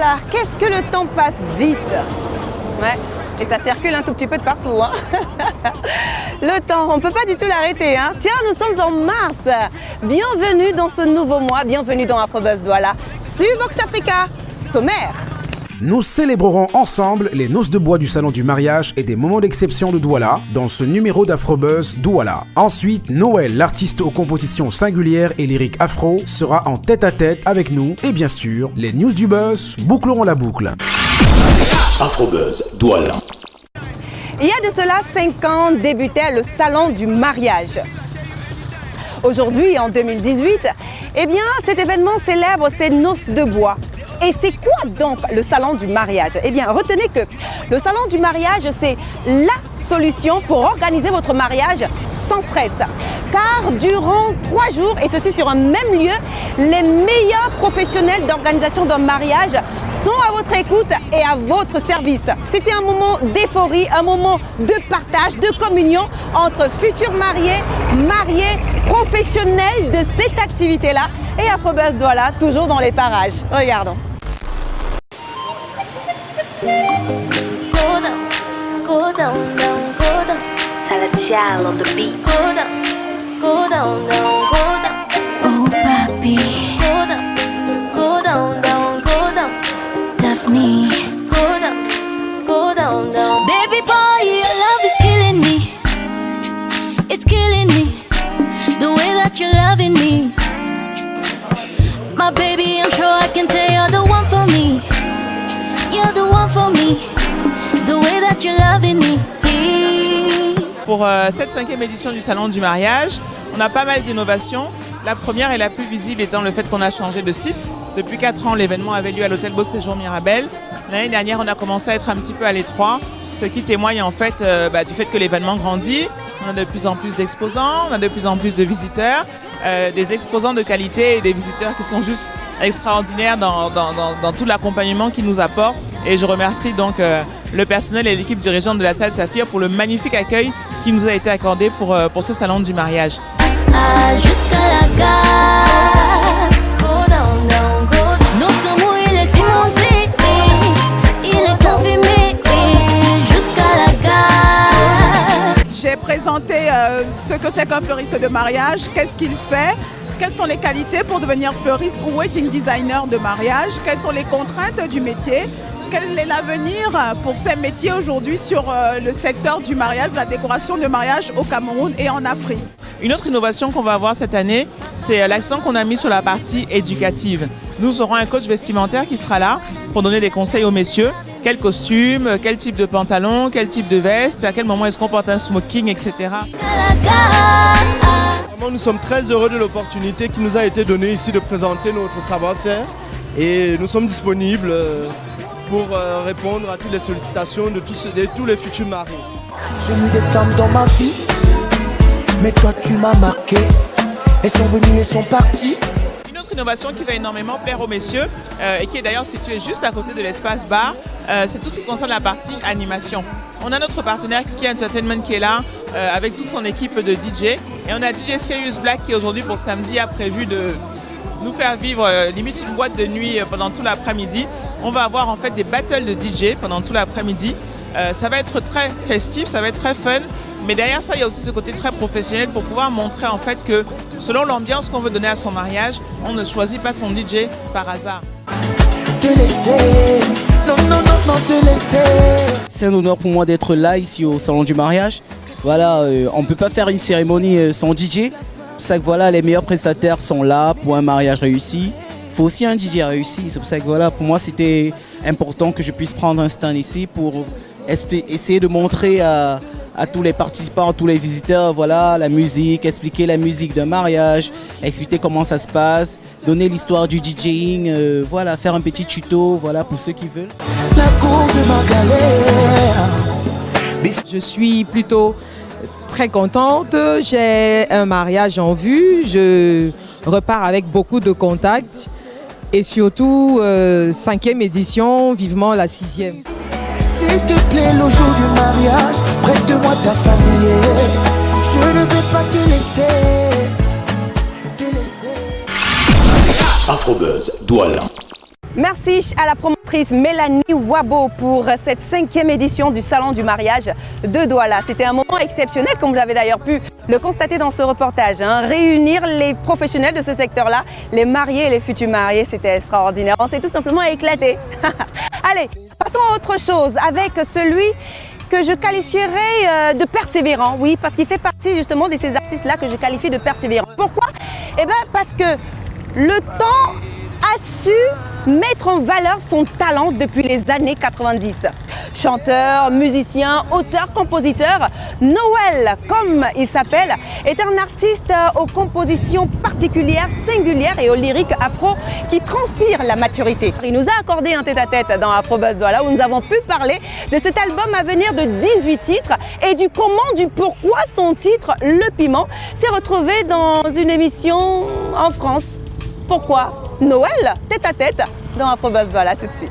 Alors, qu'est-ce que le temps passe vite? Ouais, et ça circule un tout petit peu de partout. Hein. Le temps, on ne peut pas du tout l'arrêter. Hein. Tiens, nous sommes en mars. Bienvenue dans ce nouveau mois, bienvenue dans Afrobuzz Douala sur Vox Africa. Sommaire. Nous célébrerons ensemble les noces de bois du salon du mariage et des moments d'exception de Douala dans ce numéro d'Afrobuzz Douala. Ensuite, Noël, l'artiste aux compositions singulières et lyriques afro, sera en tête-à-tête avec nous. Et bien sûr, les news du buzz boucleront la boucle. Afrobuzz Douala. Il y a de cela 5 ans débutait le salon du mariage. Aujourd'hui, en 2018, eh bien, cet événement célèbre ses noces de bois. Et c'est quoi donc le salon du mariage? Eh bien, retenez que le salon du mariage, c'est la solution pour organiser votre mariage sans stress. Car durant 3 jours, et ceci sur un même lieu, les meilleurs professionnels d'organisation d'un mariage sont à votre écoute et à votre service. C'était un moment d'euphorie, un moment de partage, de communion entre futurs mariés, professionnels de cette activité-là et Afrobuzz Douala, toujours dans les parages. Regardons. Go down, go down, down, go down. Salatiel on the beat. Go down, go down, down, go down. Oh, papi. Go down, go down, down, go down. Daphne. Go down, go down, down. Baby boy, your love is killing me. It's killing me. The way that you're loving me. My baby, I'm sure I can tell you're the one for me. You're the one for me. The way that you're loving me. Pour cette 5e édition du Salon du mariage, on a pas mal d'innovations. La première et la plus visible étant le fait qu'on a changé de site. Depuis 4 ans, l'événement avait lieu à l'hôtel Beau Séjour Mirabel. L'année dernière, on a commencé à être un petit peu à l'étroit, ce qui témoigne en fait du fait que l'événement grandit. On a de plus en plus d'exposants, on a de plus en plus de visiteurs, des exposants de qualité et des visiteurs qui sont juste extraordinaires dans tout l'accompagnement qu'ils nous apportent. Et je remercie donc le personnel et l'équipe dirigeante de la salle Saphir pour le magnifique accueil qui nous a été accordé pour ce salon du mariage. Ah, jusqu'à la gare. Go down, down, go down. Notre amour, il est cimenté. Il est confirmé. Jusqu'à la gare. J'ai présenté ce que c'est qu'un fleuriste de mariage, qu'est-ce qu'il fait, quelles sont les qualités pour devenir fleuriste ou wedding designer de mariage, quelles sont les contraintes du métier, quel est l'avenir pour ces métiers aujourd'hui sur le secteur du mariage, de la décoration de mariage au Cameroun et en Afrique. Une autre innovation qu'on va avoir cette année, c'est l'accent qu'on a mis sur la partie éducative. Nous aurons un coach vestimentaire qui sera là pour donner des conseils aux messieurs. Quel costume, quel type de pantalon, quel type de veste, à quel moment est-ce qu'on porte un smoking, etc. Vraiment, nous sommes très heureux de l'opportunité qui nous a été donnée ici de présenter notre savoir-faire et nous sommes disponibles pour répondre à toutes les sollicitations de tous les futurs maris. J'ai mis des femmes dans ma vie, mais toi tu m'as marqué. Elles sont venues et sont parties. Une autre innovation qui va énormément plaire aux messieurs et qui est d'ailleurs située juste à côté de l'espace bar, c'est tout ce qui concerne la partie animation. On a notre partenaire Kiki Entertainment qui est là avec toute son équipe de DJ et on a DJ Serious Black qui aujourd'hui pour samedi a prévu de nous faire vivre limite une boîte de nuit pendant tout l'après-midi. On va avoir en fait des battles de DJ pendant tout l'après-midi. Ça va être très festif, ça va être très fun. Mais derrière ça, il y a aussi ce côté très professionnel pour pouvoir montrer en fait que selon l'ambiance qu'on veut donner à son mariage, on ne choisit pas son DJ par hasard. Te laisser, non, non, non, non, te laisser. C'est un honneur pour moi d'être là ici au salon du mariage. Voilà, on ne peut pas faire une cérémonie sans DJ. C'est pour ça que voilà, les meilleurs prestataires sont là pour un mariage réussi. Il faut aussi un DJ réussi. C'est pour ça que voilà, pour moi c'était important que je puisse prendre un stand ici pour essayer de montrer à tous les participants, à tous les visiteurs, voilà, la musique, expliquer la musique d'un mariage, expliquer comment ça se passe, donner l'histoire du DJing, voilà, faire un petit tuto, voilà, pour ceux qui veulent. La cour de ma galère. Je suis plutôt très contente, j'ai un mariage en vue, je repars avec beaucoup de contacts et surtout 5e édition, vivement la 6e. S'il te plaît, le jour du mariage, prête-moi ta famille. Je ne vais pas te laisser. Afrobuzz Douala. Merci à la promotrice Mélanie Wabo pour cette 5e édition du Salon du mariage de Douala. C'était un moment exceptionnel, comme vous avez d'ailleurs pu le constater dans ce reportage. Réunir les professionnels de ce secteur-là, les mariés et les futurs mariés, c'était extraordinaire. On s'est tout simplement éclaté. Allez, passons à autre chose avec celui que je qualifierais de persévérant. Oui, parce qu'il fait partie justement de ces artistes-là que je qualifie de persévérant. Pourquoi? Eh bien, parce que le temps a su mettre en valeur son talent depuis les années 90. Chanteur, musicien, auteur, compositeur, Noël, comme il s'appelle, est un artiste aux compositions particulières, singulières et aux lyriques afro qui transpirent la maturité. Il nous a accordé un tête-à-tête dans Afrobuzz Douala où nous avons pu parler de cet album à venir de 18 titres et du comment, du pourquoi son titre, Le Piment, s'est retrouvé dans une émission en France. Pourquoi? Noël, tête à tête, dans Afrobuzz Douala tout de suite.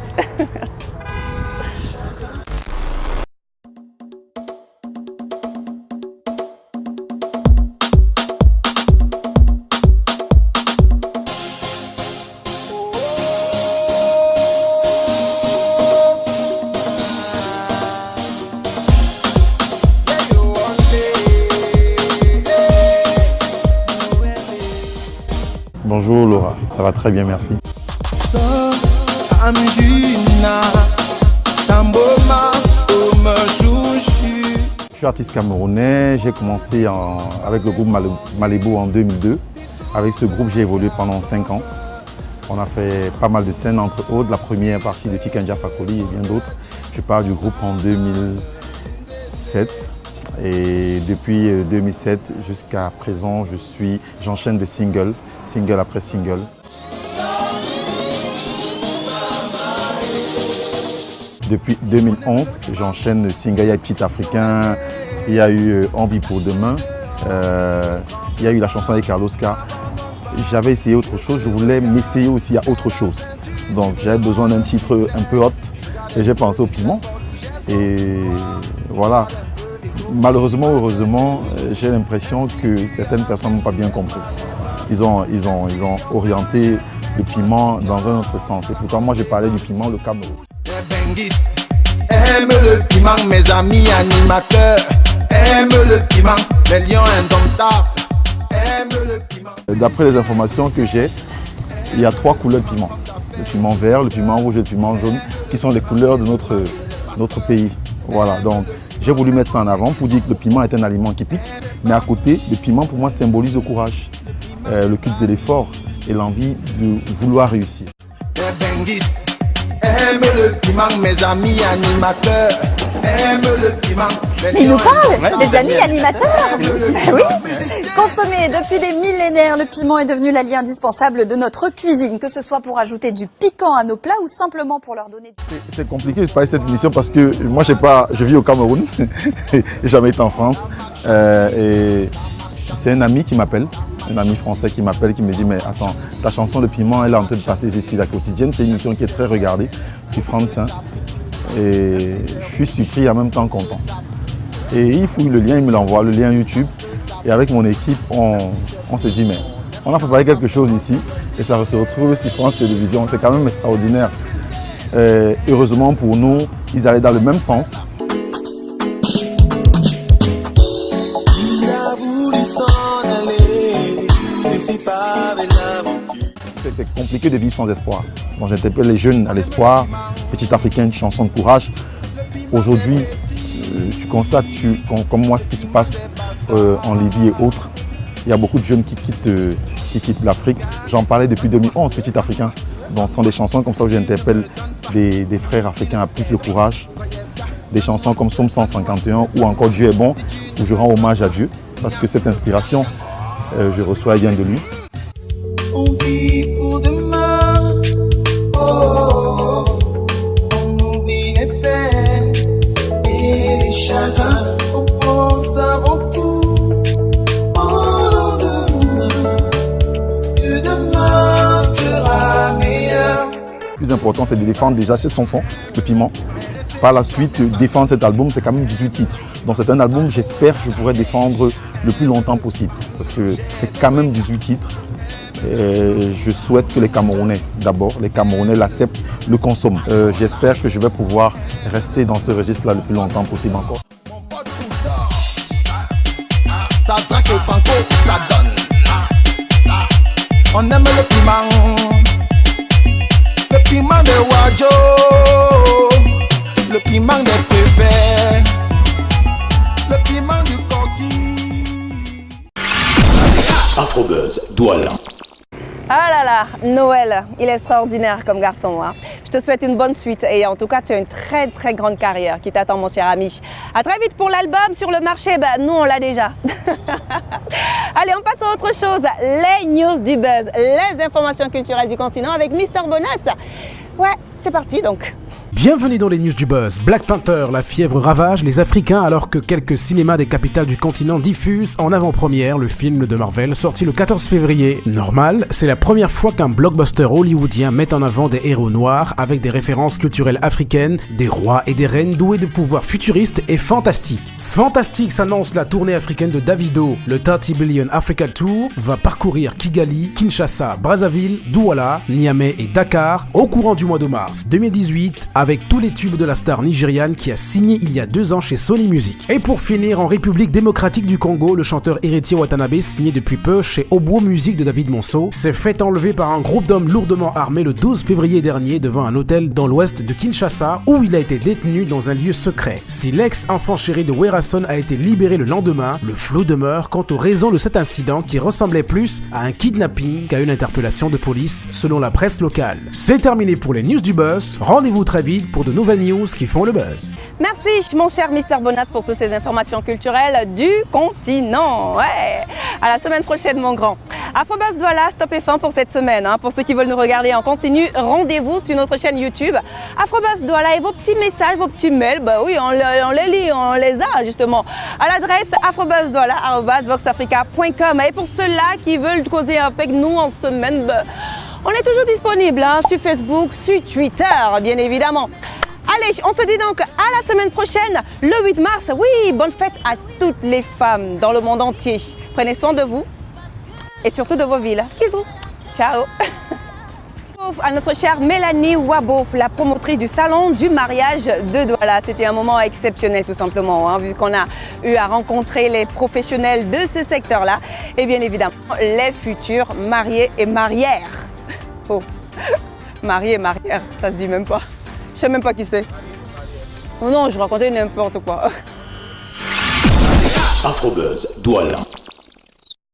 Bonjour Laura, ça va très bien, merci. Je suis artiste camerounais, j'ai commencé avec le groupe Malébo en 2002. Avec ce groupe, j'ai évolué pendant 5 ans. On a fait pas mal de scènes, entre autres la première partie de Tikanja Fakoli et bien d'autres. Je pars du groupe en 2007. Et depuis 2007 jusqu'à présent, j'enchaîne des singles, single après single. Depuis 2011, j'enchaîne single. Il y a eu Petit Africain, il y a eu Envie pour demain, il y a eu la chanson avec Carlos K. J'avais essayé autre chose, je voulais m'essayer aussi à autre chose. Donc j'avais besoin d'un titre un peu hot et j'ai pensé au Piment. Et voilà. Malheureusement, heureusement, j'ai l'impression que certaines personnes n'ont pas bien compris. Ils ont orienté le piment dans un autre sens. Et pourtant, moi, j'ai parlé du piment, le Cameroun. Aime le piment, mes amis animateurs. Aime le piment, les lions indomptables. Aime le piment. D'après les informations que j'ai, il y a 3 couleurs de piment. Le piment vert, le piment rouge et le piment jaune, qui sont les couleurs de notre pays. Voilà, donc j'ai voulu mettre ça en avant pour dire que le piment est un aliment qui pique, mais à côté, le piment pour moi symbolise le courage, le culte de l'effort et l'envie de vouloir réussir. Aime le piment, mes amis animateurs. Aime le piment. Il nous parle des amis animateurs. Oui. Consommé depuis des millénaires, le piment est devenu l'allié indispensable de notre cuisine, que ce soit pour ajouter du piquant à nos plats ou simplement pour leur donner... C'est compliqué de parler de cette émission parce que moi je vis au Cameroun, et jamais été en France. Et c'est un ami qui m'appelle, un ami français qui m'appelle, qui me dit mais attends, ta chanson Le Piment, elle est en train de passer ici sur La Quotidienne, c'est une émission qui est très regardée sur France 1. Et je suis surpris et en même temps content. Et il fouille le lien, il me l'envoie, le lien YouTube. Et avec mon équipe, on s'est dit mais on a préparé quelque chose ici et ça se retrouve sur France Télévisions. C'est quand même extraordinaire. Heureusement pour nous, ils allaient dans le même sens. C'est compliqué de vivre sans espoir. Donc j'interpelle les jeunes à l'espoir. Petit Africain, une chanson de courage. Aujourd'hui, tu constates, comme moi, ce qui se passe en Libye et autres. Il y a beaucoup de jeunes qui quittent l'Afrique. J'en parlais depuis 2011, Petit Africain. Donc ce sont des chansons comme ça où j'interpelle des frères africains à plus de courage. Des chansons comme Somme 151 ou encore Dieu est bon, où je rends hommage à Dieu. Parce que cette inspiration, je reçois, elle vient de lui. On vit pour demain, oh, on oublie les peines et les chagrins, on pense avant tout au lendemain, que demain sera meilleur. Le plus important, c'est de défendre déjà cette chanson, Le Piment. Par la suite, défendre cet album, c'est quand même 18 titres. Donc c'est un album, j'espère que je pourrai défendre le plus longtemps possible. Parce que c'est quand même 18 titres. Et je souhaite que les Camerounais, d'abord, les Camerounais l'acceptent, le consomment. J'espère que je vais pouvoir rester dans ce registre-là le plus longtemps possible encore. Ça traque le franco, ça donne. On aime le piment de Wadjo, le piment des préfets, le piment du coquille. Afrobuzz Douala. Ah là là, Noël, il est extraordinaire comme garçon. Hein. Je te souhaite une bonne suite et en tout cas, tu as une très très grande carrière qui t'attend, mon cher ami. À très vite pour l'album sur le marché. Nous, on l'a déjà. Allez, on passe à autre chose. Les news du buzz, les informations culturelles du continent avec Mr Bonas. Ouais, c'est parti donc. Bienvenue dans les news du buzz. Black Panther, la fièvre ravage les Africains alors que quelques cinémas des capitales du continent diffusent en avant-première le film de Marvel sorti le 14 février. Normal, c'est la première fois qu'un blockbuster hollywoodien met en avant des héros noirs avec des références culturelles africaines, des rois et des reines doués de pouvoirs futuristes et fantastiques. Fantastique s'annonce la tournée africaine de Davido. Le 30 Billion Africa Tour va parcourir Kigali, Kinshasa, Brazzaville, Douala, Niamey et Dakar au courant du mois de mars 2018 avec tous les tubes de la star nigériane qui a signé il y a 2 ans chez Sony Music. Et pour finir, en République démocratique du Congo, le chanteur Héritier Watanabe, signé depuis peu chez Obo Music de David Monceau, s'est fait enlever par un groupe d'hommes lourdement armés le 12 février dernier devant un hôtel dans l'ouest de Kinshasa où il a été détenu dans un lieu secret. Si l'ex-enfant chéri de Werason a été libéré le lendemain, le flou demeure quant aux raisons de cet incident qui ressemblait plus à un kidnapping qu'à une interpellation de police selon la presse locale. C'est terminé pour les news du buzz. Rendez-vous très vite pour de nouvelles news qui font le buzz. Merci mon cher Mr Bonat pour toutes ces informations culturelles du continent. Ouais. À la semaine prochaine mon grand. Afrobuzz Douala, stop et fin pour cette semaine. Hein. Pour ceux qui veulent nous regarder en continu, rendez-vous sur notre chaîne YouTube Afrobuzz Douala et vos petits messages, vos petits mails, bah oui, on les lit, on les a justement à l'adresse afrobuzzdouala@voxafrica.com. Et pour ceux-là qui veulent causer avec nous en semaine, bah, on est toujours disponible hein, sur Facebook, sur Twitter, bien évidemment. Allez, on se dit donc à la semaine prochaine, le 8 mars. Oui, bonne fête à toutes les femmes dans le monde entier. Prenez soin de vous et surtout de vos villes. Bisous. Ciao. À notre chère Mélanie Wabo, la promotrice du salon du mariage de Douala. C'était un moment exceptionnel tout simplement, hein, vu qu'on a eu à rencontrer les professionnels de ce secteur-là et bien évidemment les futurs mariés et marières. Oh, marié et marière, ça se dit même pas. Je sais même pas qui c'est. Oh non, je racontais n'importe quoi. Afrobuzz Douala.